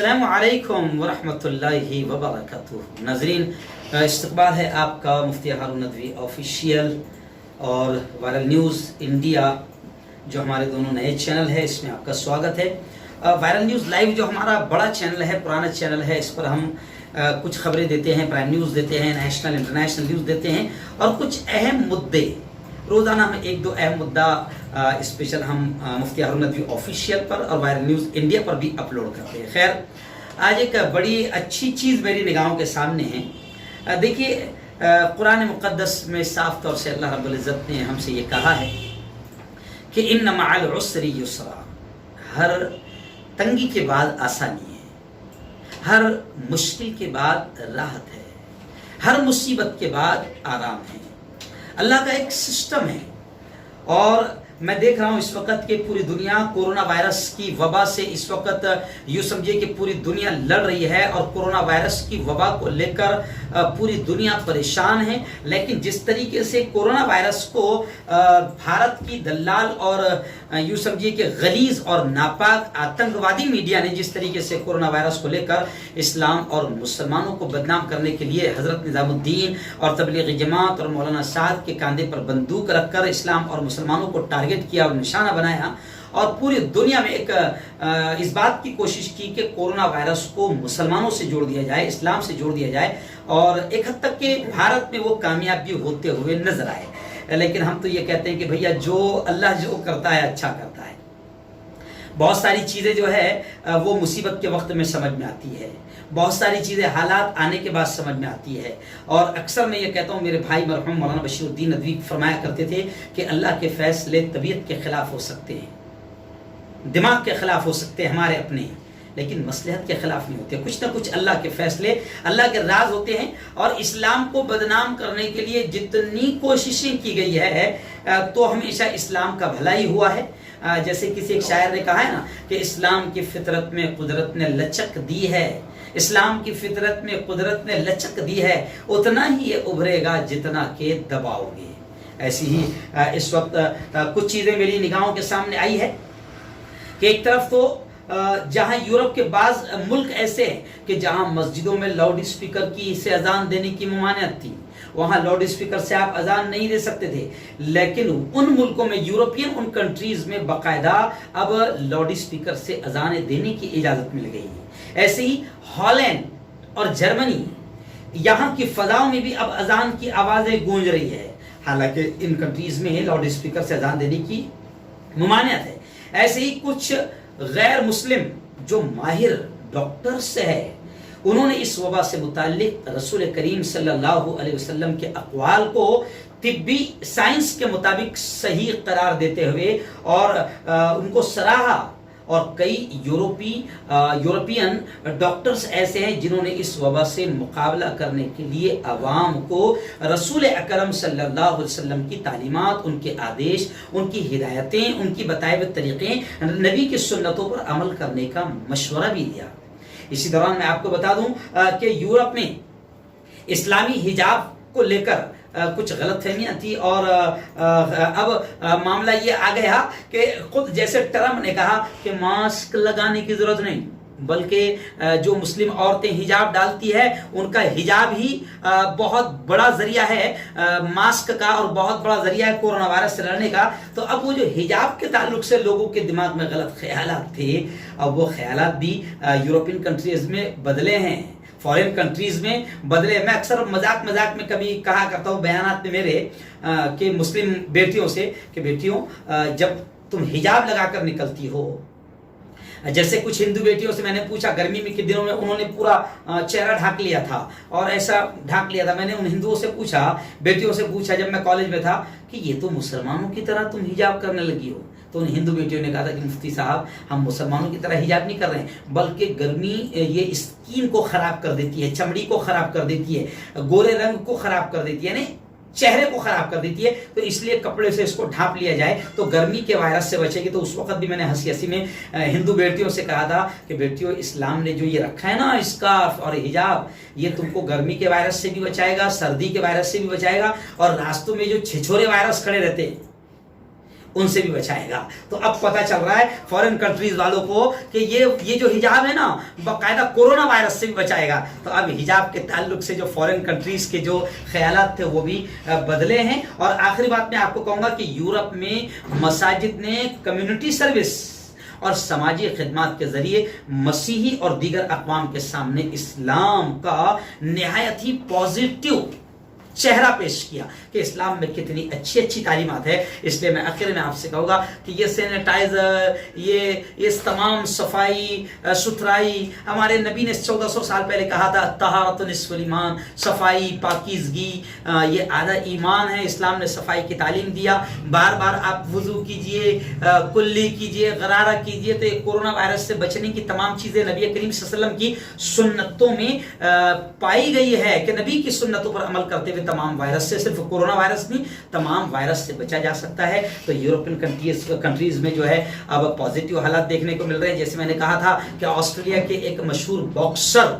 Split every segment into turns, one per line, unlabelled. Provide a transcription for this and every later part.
अस्सलामु अलैकुम वरहमतुल्लाहि वबरकातुहू। नाज़रीन, इस्तक़बाल है आपका मुफ्ती हारून नदवी ऑफिशियल और वायरल न्यूज़ इंडिया जो हमारे दोनों नए चैनल है, इसमें आपका स्वागत है। वायरल न्यूज़ लाइव जो हमारा बड़ा चैनल है, पुराना चैनल है, इस पर हम कुछ खबरें देते हैं, प्राइम न्यूज़ देते हैं, नेशनल इंटरनेशनल न्यूज़ देते हैं और कुछ अहम मुद्दे रोज़ाना हम एक दो अहम मुद्दा स्पेशल हम मुफ्ती हारून नदवी ऑफिशियल पर और वायरल न्यूज़ इंडिया पर भी अपलोड करते हैं। खैर, आज एक बड़ी अच्छी चीज़ मेरी निगाहों के सामने है। देखिए, कुरान मुक़द्दस में साफ तौर से अल्लाह रब्बुल इज़्ज़त ने हमसे ये कहा है कि इन्न मअल उस्रि युस्रा, हर तंगी के बाद आसानी है, हर मुश्किल के बाद राहत है, हर मुसीबत के बाद आराम है। अल्लाह का एक सिस्टम है और मैं देख रहा हूँ इस वक्त कि पूरी दुनिया कोरोना वायरस की वबा से इस वक्त यूँ समझिए कि पूरी दुनिया लड़ रही है और कोरोना वायरस की वबा को लेकर पूरी दुनिया परेशान है। लेकिन जिस तरीके से कोरोना वायरस को भारत की दलाल और यूँ समझिए कि गलीज और नापाक आतंकवादी मीडिया ने जिस तरीके से कोरोना वायरस को लेकर इस्लाम और मुसलमानों को बदनाम करने के लिए हज़रत निज़ामुद्दीन और तबलीगी जमात और मौलाना साद के कंधे पर बंदूक रखकर इस्लाम और मुसलमानों को टारगेट किया और निशाना बनाया और पूरी दुनिया में एक इस बात की कोशिश की कि कोरोना वायरस को मुसलमानों से जोड़ दिया जाए, इस्लाम से जोड़ दिया जाए और एक हद तक के भारत में वो कामयाब भी होते हुए नजर आए। लेकिन हम तो ये कहते हैं कि भैया जो अल्लाह जो करता है अच्छा करता है। बहुत सारी चीज़ें जो है वो मुसीबत के वक्त में समझ में आती है, बहुत सारी चीज़ें हालात आने के बाद समझ में आती है। और अक्सर मैं ये कहता हूँ, मेरे भाई मरहूम मौलाना बशीरुद्दीन नदवी फरमाया करते थे कि अल्लाह के फैसले तबीयत के ख़िलाफ़ हो सकते हैं, दिमाग के ख़िलाफ़ हो सकते हैं हमारे अपने, लेकिन मसलहत के ख़िलाफ़ नहीं होते। कुछ ना कुछ अल्लाह के फैसले, अल्लाह के राज होते हैं। और इस्लाम को बदनाम करने के लिए जितनी कोशिशें की गई है तो हमेशा इस्लाम का भला ही हुआ है। जैसे किसी एक शायर ने कहा है ना कि इस्लाम की फितरत में कुदरत ने लचक दी है, इस्लाम की फितरत में कुदरत ने लचक दी है, उतना ही ये उभरेगा जितना के दबाओगे। ऐसी ही इस वक्त कुछ चीज़ें मेरी निगाहों के सामने आई है कि एक तरफ तो जहाँ यूरोप के बाज़ मुल्क ऐसे हैं कि जहाँ मस्जिदों में लाउड स्पीकर की से अजान देने की ममानियत थी, वहाँ लाउड स्पीकर से आप अजान नहीं दे सकते थे। लेकिन उन मुल्कों में, यूरोपियन उन कंट्रीज़ में बाकायदा अब लाउड स्पीकर से अजानें देने की इजाज़त मिल गई है। ऐसे ही हॉलैंड और जर्मनी, यहाँ की फ़ज़ाओं में भी अब अजान की आवाज़ें गूंज रही है। हालांकि इन कंट्रीज़ में लाउड स्पीकर से अजान देने की ममानियत है। ऐसे ही कुछ गैर मुस्लिम जो माहिर डॉक्टर्स है, उन्होंने इस वबा से मुताल्लिक रसूल करीम सल्लल्लाहु अलैहि वसल्लम के अक़वाल को तिब्बी साइंस के मुताबिक सही करार देते हुए और उनको सराहा। और कई यूरोपियन डॉक्टर्स ऐसे हैं जिन्होंने इस वबा से मुकाबला करने के लिए अवाम को रसूल अकरम सल्लल्लाहु अलैहि वसल्लम की तालीमात, उनके आदेश, उनकी हिदायतें, उनकी बताए हुए तरीक़े, नबी की सुन्नतों पर अमल करने का मशवरा भी दिया। इसी दौरान मैं आपको बता दूं कि यूरोप में इस्लामी हिजाब को लेकर कुछ गलतफहमियां थी और अब मामला ये आ गया कि खुद जैसे ट्रम्प ने कहा कि मास्क लगाने की ज़रूरत नहीं, बल्कि जो मुस्लिम औरतें हिजाब डालती है उनका हिजाब ही बहुत बड़ा ज़रिया है मास्क का और बहुत बड़ा ज़रिया है कोरोना वायरस से लड़ने का। तो अब वो जो हिजाब के ताल्लुक से लोगों के दिमाग में गलत ख्यालात थे, अब वो ख्यालात भी यूरोपियन कंट्रीज़ में बदले हैं, फॉरेन कंट्रीज़ में बदले। मैं अक्सर मजाक में कभी कहा करता हूँ बयानात में मेरे कि मुस्लिम बेटियों से कि बेटियों, जब तुम हिजाब लगाकर निकलती हो, जैसे कुछ हिंदू बेटियों से मैंने पूछा, गर्मी में के दिनों में उन्होंने पूरा चेहरा ढाक लिया था और ऐसा ढाक लिया था। मैंने उन हिंदुओं से पूछा, बेटियों से पूछा जब मैं कॉलेज में था कि ये तो मुसलमानों की तरह तुम हिजाब करने लगी हो। तो उन हिंदू बेटियों ने कहा था कि मुफ्ती साहब, हम मुसलमानों की तरह हिजाब नहीं कर रहे हैं, बल्कि गर्मी ये स्किन को ख़राब कर देती है, चमड़ी को ख़राब कर देती है, गोरे रंग को ख़राब कर देती है, यानी चेहरे को खराब कर देती है। तो इसलिए कपड़े से इसको ढांप लिया जाए तो गर्मी के वायरस से बचेगी। तो उस वक्त भी मैंने हंसी हंसी में हिंदू बेटियों से कहा था कि बेटियों, इस्लाम ने जो ये रखा है ना स्कार्फ और हिजाब, ये तुमको गर्मी के वायरस से भी बचाएगा, सर्दी के वायरस से भी बचाएगा। और रास्तों में जो छिछोरे वायरस खड़े रहते हैं ان سے بھی بچائے گا. تو اب پتہ چل رہا ہے فورن کنٹریز والوں کو کہ یہ جو حجاب ہے نا باقاعدہ کورونا وائرس سے بھی بچائے گا. تو اب حجاب کے تعلق سے جو فورن کنٹریز کے جو خیالات تھے وہ بھی بدلے ہیں. اور آخری بات میں آپ کو کہوں گا کہ یورپ میں مساجد نے کمیونٹی سروس اور سماجی خدمات کے ذریعے مسیحی اور دیگر اقوام کے سامنے اسلام کا نہایت ہی پازیٹیو چہرہ پیش کیا کہ اسلام میں کتنی اچھی اچھی تعلیمات ہے. اس لیے میں آخر میں آپ سے کہوں گا کہ یہ سینیٹائزر یہ تمام صفائی ستھرائی ہمارے نبی نے 1400 سال پہلے کہا تھا طہارت نصف الایمان، صفائی پاکیزگی یہ آدھا ایمان ہے. اسلام نے صفائی کی تعلیم دیا. بار بار آپ وضو کیجئے، کلی کیجئے، غرارہ کیجئے. تو یہ کورونا وائرس سے بچنے کی تمام چیزیں نبی کریم صلی اللہ علیہ وسلم کی سنتوں میں پائی گئی ہے کہ نبی کی سنتوں پر عمل کرتے ہوئے تمام وائرس سے، صرف کورونا وائرس نہیں تمام وائرس سے بچا جا سکتا ہے. تو یورپین کنٹریز میں جو ہے اب پازیٹیو حالات دیکھنے کو مل رہے ہیں. جیسے میں نے کہا تھا کہ آسٹریلیا کے ایک مشہور باکسر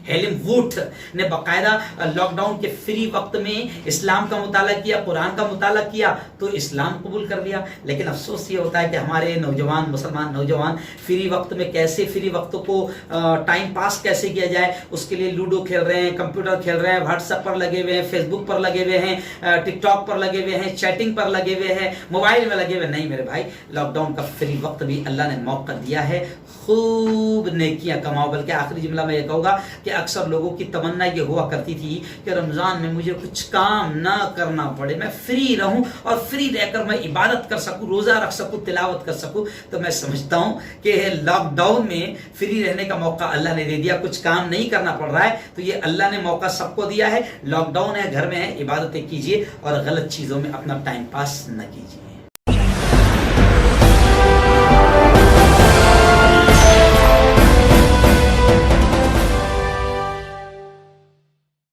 ہیلم ووٹ نے باقاعدہ لاک ڈاؤن کے فری وقت میں اسلام کا مطالعہ کیا، قرآن کا مطالعہ کیا تو اسلام قبول کر لیا. لیکن افسوس یہ ہوتا ہے کہ ہمارے نوجوان مسلمان نوجوان فری وقت میں کیسے فری وقتوں کو ٹائم پاس کیسے کیا جائے اس کے لیے لوڈو کھیل رہے ہیں، کمپیوٹر کھیل رہے ہیں، واٹس ایپ پر لگے ہوئے ہیں، فیس بک پر لگے ہوئے ہیں، ٹک ٹاک پر لگے ہوئے ہیں، چیٹنگ پر لگے ہوئے ہیں، موبائل میں لگے ہوئے. نہیں میرے بھائی، لاک ڈاؤن کا فری وقت بھی اللہ نے موقع دیا ہے، خوب نیکیاں کماؤ. بلکہ آخری جملہ میں یہ کہوں گا کہ اکثر لوگوں کی تمنا یہ ہوا کرتی تھی کہ رمضان میں مجھے کچھ کام نہ کرنا پڑے، میں فری رہوں اور فری رہ کر میں عبادت کر سکوں، روزہ رکھ سکوں، تلاوت کر سکوں. تو میں سمجھتا ہوں کہ لاک ڈاؤن میں فری رہنے کا موقع اللہ نے دے دیا، کچھ کام نہیں کرنا پڑ رہا ہے. تو یہ اللہ نے موقع سب کو دیا ہے. لاک ڈاؤن ہے، گھر میں ہے، عبادتیں کیجیے اور غلط چیزوں میں اپنا ٹائم پاس نہ کیجیے.